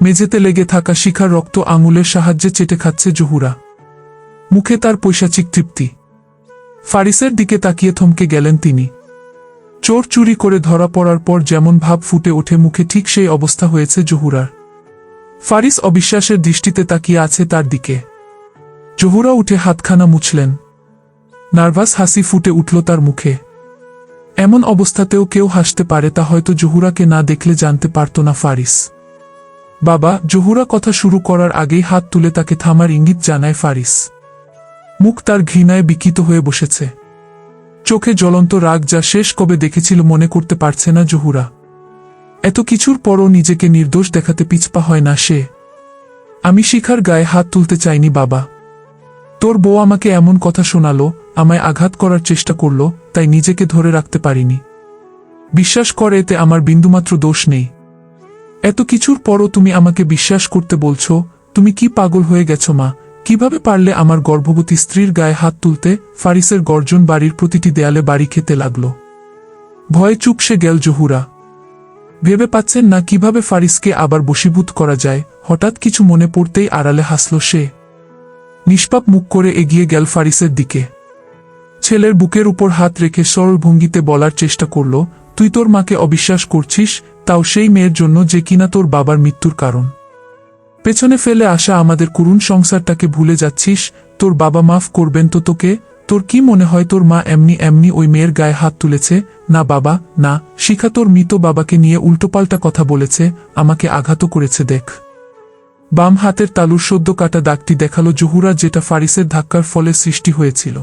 মেঝেতে লেগে থাকা শিখার রক্ত আঙুলের সাহায্যে চেটে খাচ্ছে জহুরা। মুখে তার পৈশাচিক তৃপ্তি। ফারিসের দিকে তাকিয়ে থমকে গেলেন তিনি। চোর চুরি করে ধরা পড়ার পর যেমন ভাব ফুটে ওঠে মুখে, ঠিক সেই অবস্থা হয়েছে জহুরার। ফারিস অবিশ্বাসের দৃষ্টিতে তাকিয়ে আছে তার দিকে। জহুরা উঠে হাতখানা মুছলেন। নার্ভাস হাসি ফুটে উঠল তার মুখে। এমন অবস্থাতেও কেউ হাসতে পারে তা হয়তো জহুরাকে না দেখলে জানতে পারত না ফারিস। বাবা, জহুরা কথা শুরু করার আগেই হাত তুলে তাকে থামার ইঙ্গিত জানায় ফারিস। মুখ তার ঘৃণায় বিকৃত হয়ে বসেছে। চোখে জ্বলন্ত রাগ, যা শেষ কবে দেখেছিল মনে করতে পারছে না জহুরা। এত কিছুর পরও নিজেকে নির্দোষ দেখাতে পিছপা হয় না সে। আমি শিখার গায়ে হাত তুলতে চাইনি বাবা। তোর বউ আমাকে এমন কথা শোনালো, আমায় আঘাত করার চেষ্টা করলো, তাই নিজেকে ধরে রাখতে পারিনি। বিশ্বাস কর, এতে আমার বিন্দুমাত্র দোষ নেই। এত কিছুর পরও তুমি আমাকে বিশ্বাস করতে বলছো? তুমি কি পাগল হয়ে গেছো মা? কিভাবে পারলে আমার গর্ভবতী স্ত্রীর গায়ে হাত তুলতে? ফারিসের গর্জন বাড়ির প্রতিটি দেয়ালে বাড়ি খেতে লাগল। ভয়ে চুপসে গেল জহুরা। ভেবে পাচ্ছেন না কিভাবে ফারিসকে আবার বশীভূত করা যায়। হঠাৎ কিছু মনে পড়তেই আড়ালে হাসল সে। নিষ্পাপ মুখ করে এগিয়ে গেল ফারিসের দিকে। ছেলের বুকের উপর হাত রেখে সরল ভঙ্গিতে বলার চেষ্টা করল, তুই তোর মাকে অবিশ্বাস করছিস, তাও সেই মেয়ের জন্য যে কিনা তোর বাবার মৃত্যুর কারণ। পেছনে ফেলে আসা আমাদের করুণ সংসারটাকে ভুলে যাচ্ছিস। তোর বাবা মাফ করবেন তো তোকে? তোর কি মনে হয় তোর মা এমনি এমনি ওই মেয়ের গায়ে হাত তুলেছে? না বাবা, না। শিখা তোর মৃত বাবাকে নিয়ে উল্টোপাল্টা কথা বলেছে, আমাকে আঘাতও করেছে। দেখ। বাম হাতের তালুর সদ্য কাটা দাগটি দেখালো জহুরা, যেটা ফারিসের ধাক্কার ফলে সৃষ্টি হয়েছিল।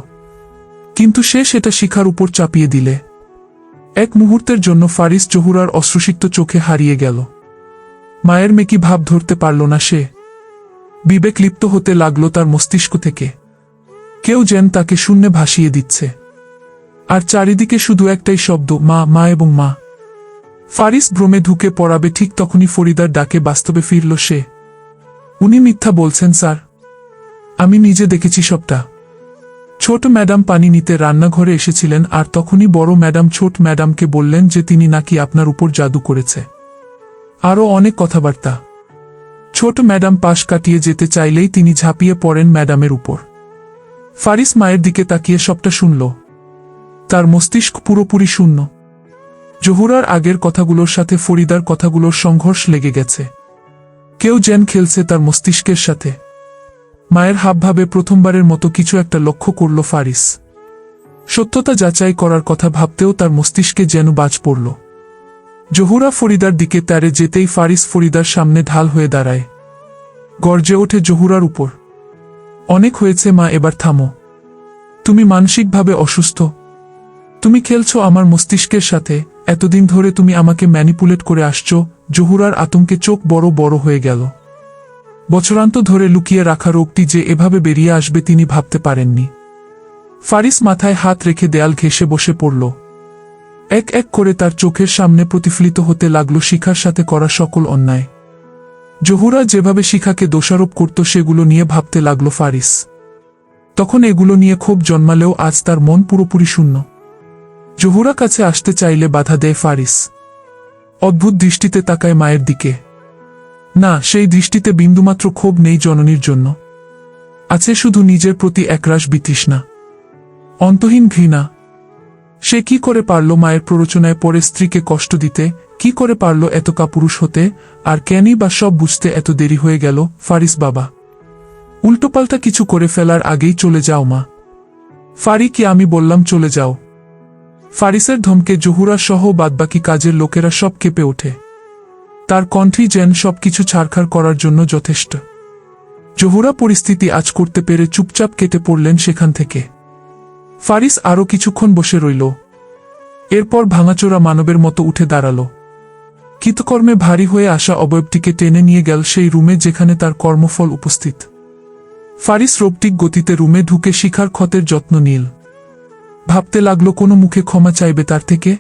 কিন্তু সে সেটা শিখার উপর চাপিয়ে দিলে। এক মুহূর্তের জন্য ফারিস জহুরার অশ্রুসিক্ত চোখে হারিয়ে গেল। মায়ের মেকি ভাব ধরতে পারল না সে। বিবেক লিপ্ত হতে লাগল তার মস্তিষ্ক থেকে। কেউ যেন তাকে শূন্যে ভাসিয়ে দিচ্ছে। আর চারিদিকে শুধু একটাই শব্দ, মা, মা এবং মা। ফারিস ভ্রমে ঢুকে পড়াবে ঠিক তখনই ফরিদার ডাকে বাস্তবে ফিরল সে। উনি মিথ্যা বলছেন স্যার, আমি নিজে দেখেছি সবটা। ছোট ম্যাডাম পানি নিতে রান্নাঘরে এসেছিলেন, আর তখনই বড় ম্যাডাম ছোট ম্যাডামকে বললেন যে তিনি নাকি আপনার উপর জাদু করেছে। আরও অনেক কথাবার্তা। ছোট ম্যাডাম পাশ কাটিয়ে যেতে চাইলেই তিনি ঝাঁপিয়ে পড়েন ম্যাডামের উপর। ফারিস মায়ের দিকে তাকিয়ে সবটা শুনল। তার মস্তিষ্ক পুরোপুরি শূন্য। জহুরার আগের কথাগুলোর সাথে ফরিদার কথাগুলোর সংঘর্ষ লেগে গেছে। কেউ যেন খেলছে তার মস্তিষ্কের সাথে। মায়ের হাবভাবে প্রথমবারের মতো কিছু একটা লক্ষ্য করল ফারিস। সত্যতা যাচাই করার কথা ভাবতেও তার মস্তিষ্কে যেন বাজ পড়ল। জহুরা ফরিদার দিকে তাড়ে যেতেই ফারিস ফরিদার সামনে ঢাল হয়ে দাঁড়ায়। গর্জে ওঠে জহুরার উপর। অনেক হয়েছে মা, এবার থামো। তুমি মানসিকভাবে অসুস্থ। তুমি খেলছো আমার মস্তিষ্কের সাথে। এতদিন ধরে তুমি আমাকে ম্যানিপুলেট করে আসছো। জহুরার আতঙ্কে চোখ বড় বড় হয়ে গেল। বছরান্ত ধরে লুকিয়ে রাখা রোগটি যে এভাবে বেরিয়ে আসবে তিনি ভাবতে পারেননি। ফারিস মাথায় হাত রেখে দেয়াল ঘেঁষে বসে পড়ল। এক এক করে তার চোখের সামনে প্রতিফলিত হতে লাগলো শিখার সাথে করা সকল অন্যায়। জহুরা যেভাবে শিখাকে দোষারোপ করত সেগুলো নিয়ে ভাবতে লাগলো ফারিস। তখন এগুলো নিয়ে ক্ষোভ জন্মালেও আজ তার মন পুরোপুরি শূন্য। জহুরা কাছে আসতে চাইলে বাধা দেয় ফারিস। অদ্ভুত দৃষ্টিতে তাকায় মায়ের দিকে। না, সেই দৃষ্টিতে বিন্দুমাত্র ক্ষোভ নেই জননীর জন্য। আছে শুধু নিজের প্রতি একরাশ বিতৃষ্ণা, অন্তহীন ঘৃণা। সে কি করে পারল মায়ের প্ররোচনায় পড়ে স্ত্রীকে কষ্ট দিতে? কি করে পারল এত কাপুরুষ হতে? আর কেনই বা সব বুঝতে এত দেরি হয়ে গেল? ফারিস বাবা, উল্টোপাল্টা কিছু করে ফেলার আগেই চলে যাও মা। ফারি, কি আমি বললাম চলে যাও? ফারিসের ধমকে জহুরা সহ বাদবাকি কাজের লোকেরা সব কেঁপে ওঠে। তার কণ্ঠই যেন সবকিছু ছারখার করার জন্য যথেষ্ট। জহুরা পরিস্থিতি আজ করতে পেরে চুপচাপ কেটে পড়লেন সেখান থেকে। ফারিস আরও কিছুক্ষণ বসে রইল। এরপর ভাঙাচোরা মানবের মতো উঠে দাঁড়াল। কৃতকর্মে ভারী হয়ে আসা অবয়বটিকে টেনে নিয়ে গেল সেই রুমে যেখানে তার কর্মফল উপস্থিত। ফারিস রোবটিক গতিতে রুমে ঢুকে শিখার ক্ষতের যত্ন নিল। ভাবতে লাগলো কোনো মুখে ক্ষমা চাইবে তার থেকে?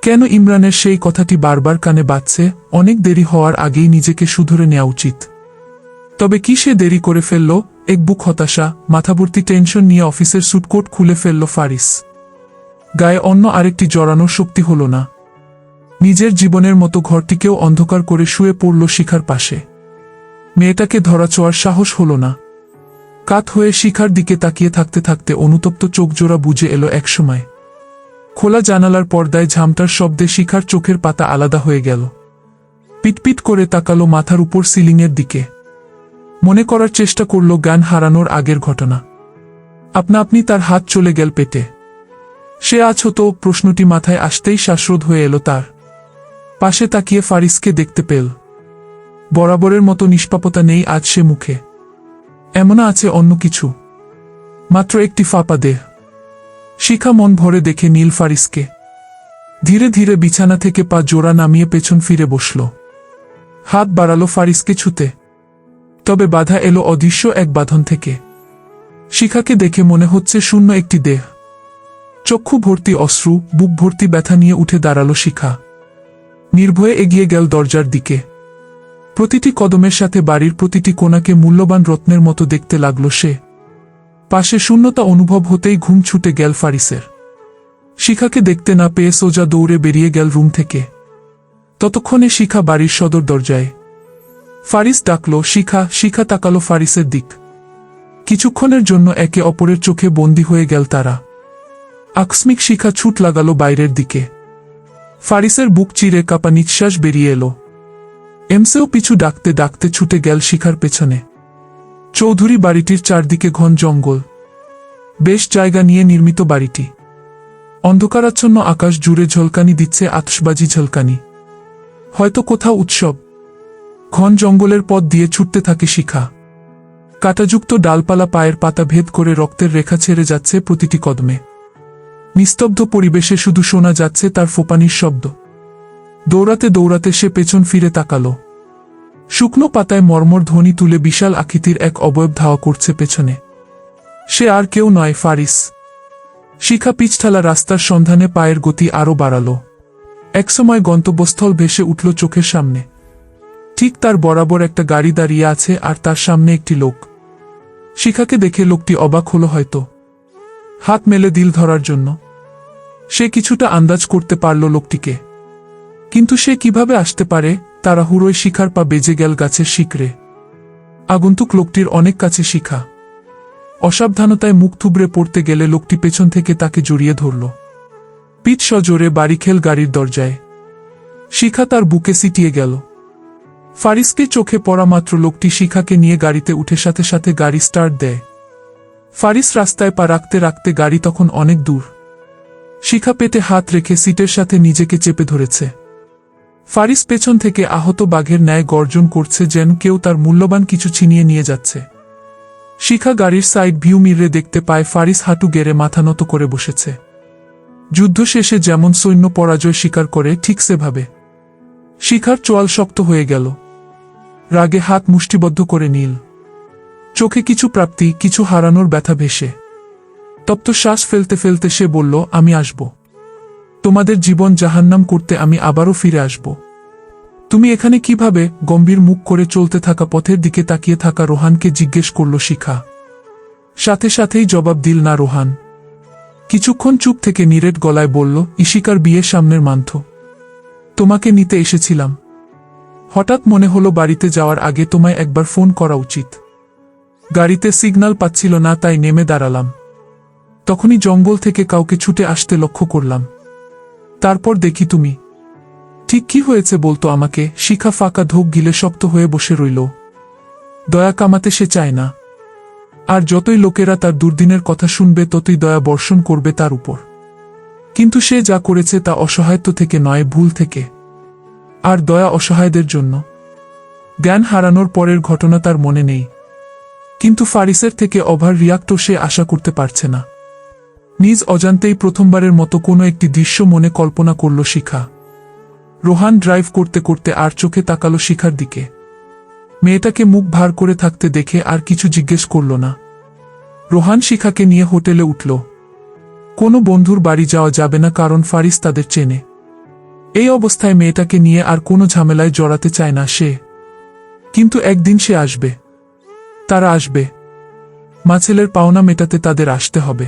কেন ইমরানের সেই কথাটি বারবার কানে বাজছে? অনেক দেরি হওয়ার আগেই নিজেকে শুধরে নেওয়া উচিত। তবে কি সে দেরি করে ফেলল? এক বুক হতাশা, মাথাভর্তি টেনশন নিয়ে অফিসের স্যুটকোট খুলে ফেলল ফারিস। গায়ে অন্য আরেকটি জড়ানোর শক্তি হল না। নিজের জীবনের মতো ঘরটিকেও অন্ধকার করে শুয়ে পড়ল শিখার পাশে। মেয়েটাকে ধরা ছোঁয়ার সাহস হল না। কাত হয়ে শিখার দিকে তাকিয়ে থাকতে থাকতে অনুতপ্ত চোখজোড়া বুঝে এলো একসময়। খোলা জানালার পর্দায় ঝামটার শব্দে শিখার চোখের পাতা আলাদা হয়ে গেল। পিটপিট করে তাকালো মাথার উপর সিলিংয়ের দিকে। মনে করার চেষ্টা করল জ্ঞান হারানোর আগের ঘটনা। আপনা আপনি তার হাত চলে গেল পেটে। সে আছো তো? প্রশ্নটি মাথায় আসতেই শ্বাসরোধ হয়ে এলো তার। পাশে তাকিয়ে ফারিসকে দেখতে পেল। বরাবরের মতো নিষ্পাপতা নেই আজ সে মুখে। এমন আছে অন্য কিছু, মাত্র একটি ফাঁপা দেহ। শিখা মন ভরে দেখে নীল ফারিসকে। ধীরে ধীরে বিছানা থেকে পা জোড়া নামিয়ে পেছন ফিরে বসল। হাত বাড়ালো ফারিসকে ছুতে, তবে বাধা এলো অদৃশ্য এক বাঁধন থেকে। শিখাকে দেখে মনে হচ্ছে শূন্য একটি দেহ। চক্ষু ভর্তি অশ্রু, বুক ভর্তি ব্যথা নিয়ে উঠে দাঁড়ালো শিখা। নির্ভয়ে এগিয়ে গেল দরজার দিকে। প্রতিটি কদমের সাথে বাড়ির প্রতিটি কোণাকে মূল্যবান রত্নের মতো দেখতে লাগল সে। পাশে শূন্যতা অনুভব হতেই ঘুম ছুটে গেল ফারিসের। শিখাকে দেখতে না পেয়ে সোজা দৌড়ে বেরিয়ে গেল রুম থেকে। ততক্ষণে শিখা বাড়ির সদর দরজায়। ফারিস ডাকল, শিখা। শিখা তাকালো ফারিসের দিক। কিছুক্ষণের জন্য একে অপরের চোখে বন্দী হয়ে গেল তারা। আকস্মিক শিখা ছুট লাগালো বাইরের দিকে। ফারিসের বুক চিরে কাঁপা নিঃশ্বাস বেরিয়ে এলো। এমসেও পিছু ডাকতে ডাকতে ছুটে গেল শিখার পেছনে। চৌধুরী বাড়িটির চারদিকে ঘন জঙ্গল। বেশ জায়গা নিয়ে নির্মিত বাড়িটি। অন্ধকারাচ্ছন্ন আকাশ জুড়ে ঝলকানি দিচ্ছে আতশবাজি ঝলকানি। হয়তো কোথাও উৎসব। ঘন জঙ্গলের পথ দিয়ে ছুটতে থাকে শিখা। কাঁটাযুক্ত ডালপালা পায়ের পাতা ভেদ করে রক্তের রেখা ছেড়ে যাচ্ছে প্রতিটি কদমে। নিস্তব্ধ পরিবেশে শুধু শোনা যাচ্ছে তার ফোঁপানির শব্দ। দৌড়াতে দৌড়াতে সে পেছন ফিরে তাকালো। শুকনো পাতায় মর্মর ধ্বনি তুলে বিশাল আকৃতির এক অবয়ব ধাওয়া করছে পেছনে। সে আর কেউ নয়, ফারিস। শিখা পিছঠালা রাস্তার সন্ধানে পায়ের গতি আরও বাড়াল। একসময় গন্তব্যস্থল ভেসে উঠল চোখের সামনে। ঠিক তার বরাবর একটা গাড়ি দাঁড়িয়ে আছে আর তার সামনে একটি লোক। শিখাকে দেখে লোকটি অবাক হলো হয়তো। হাত মেলে দিল ধরার জন্য। সে কিছুটা আন্দাজ করতে পারল লোকটিকে, কিন্তু সে কিভাবে আসতে পারে? তাড়াহুড়োয় শিখার পা বেজে গেল গাছের শিকড়ে। আগন্তুক লোকটির অনেক কাছে শিখা। অসাবধানতায় মুখ থুবড়ে পড়তে গেলে লোকটি পেছন থেকে তাকে জড়িয়ে ধরল। পিঠ সজোরে বাড়ি খেল গাড়ির দরজায়। শিখা তার বুকে সিটিয়ে গেল। ফারিসকে চোখে পড়া মাত্র লোকটি শিখাকে নিয়ে গাড়িতে উঠে সাথে সাথে গাড়ি স্টার্ট দেয়। ফারিস রাস্তায় পা রাখতে রাখতে গাড়ি তখন অনেক দূর। শিখা পেটে হাত রেখে সিটের সাথে নিজেকে চেপে ধরেছে। ফারিস পেছন থেকে আহত বাঘের ন্যায় গর্জন করছে, যেন কেউ তার মূল্যবান কিছু ছিনিয়ে নিয়ে যাচ্ছে। শিখা গাড়ির সাইড ভিউ মিররে দেখতে পায় ফারিস হাঁটু গেড়ে মাথা নত করে বসেছে। যুদ্ধ শেষে যেমন সৈন্য পরাজয় স্বীকার করে, ঠিক সেভাবে। শিখার চোয়াল শক্ত হয়ে গেল। রাগে হাত মুষ্টিবদ্ধ করে নীল। চোখে কিছু প্রাপ্তি, কিছু হারানোর ব্যথা ভেসে। তপ্ত শ্বাস ফেলতে ফেলতে সে বলল, আমি আসব। তোমাদের জীবন জাহান্নাম করতে আমি আবারও ফিরে আসব। তুমি এখানে কিভাবে? গম্ভীর মুখ করে চলতে থাকা পথের দিকে তাকিয়ে থাকা রোহানকে জিজ্ঞেস করল শিখা। সাথে সাথেই জবাব দিল না রোহান। কিছুক্ষণ চুপ থেকে নিরেট গলায় বলল, ইশিকার বিয়ের সামনের মান্থ। তোমাকে নিতে এসেছিলাম। হঠাৎ মনে হলো বাড়িতে যাওয়ার আগে তোমায় একবার ফোন করা উচিত। গাড়িতে সিগন্যাল পাচ্ছিল না, তাই নেমে দাঁড়ালাম। তখনই জঙ্গল থেকে কাউকে ছুটে আসতে লক্ষ্য করলাম। তারপর দেখি তুমি। ঠিক কি হয়েছে বলতো আমাকে? শিখা ফাঁকা ধোক গিলে শক্ত হয়ে বসে রইল। দয়া কামাতে সে চায় না। আর যতই লোকেরা তার দুর্দিনের কথা শুনবে, ততই দয়া বর্ষণ করবে তার উপর। কিন্তু সে যা করেছে তা অসহায়ত্ব থেকে নয়, ভুল থেকে। আর দয়া অসহায়দের জন্য। জ্ঞান হারানোর পরের ঘটনা তার মনে নেই, কিন্তু ফারিসের থেকে ওভার রিয়াক্টও সে আশা করতে পারছে না। নিজ অজান্তেই প্রথমবারের মতো কোনো একটি দৃশ্য মনে কল্পনা করল শিখা। রোহান ড্রাইভ করতে করতে আর চোখে তাকালো শিখার দিকে। মেয়েটাকে মুখ ভার করে থাকতে দেখে আর কিছু জিজ্ঞেস করল না। রোহান শিখাকে নিয়ে হোটেলে উঠল। কোনো বন্ধুর বাড়ি যাওয়া যাবে না, কারণ ফারিস তাদের চেনে। এই অবস্থায় মেয়েটাকে নিয়ে আর কোনো ঝামেলায় জড়াতে চায় না সে। কিন্তু একদিন সে আসবে। তারা আসবে। মা ছেলের পাওনা মেটাতে তাদের আসতে হবে।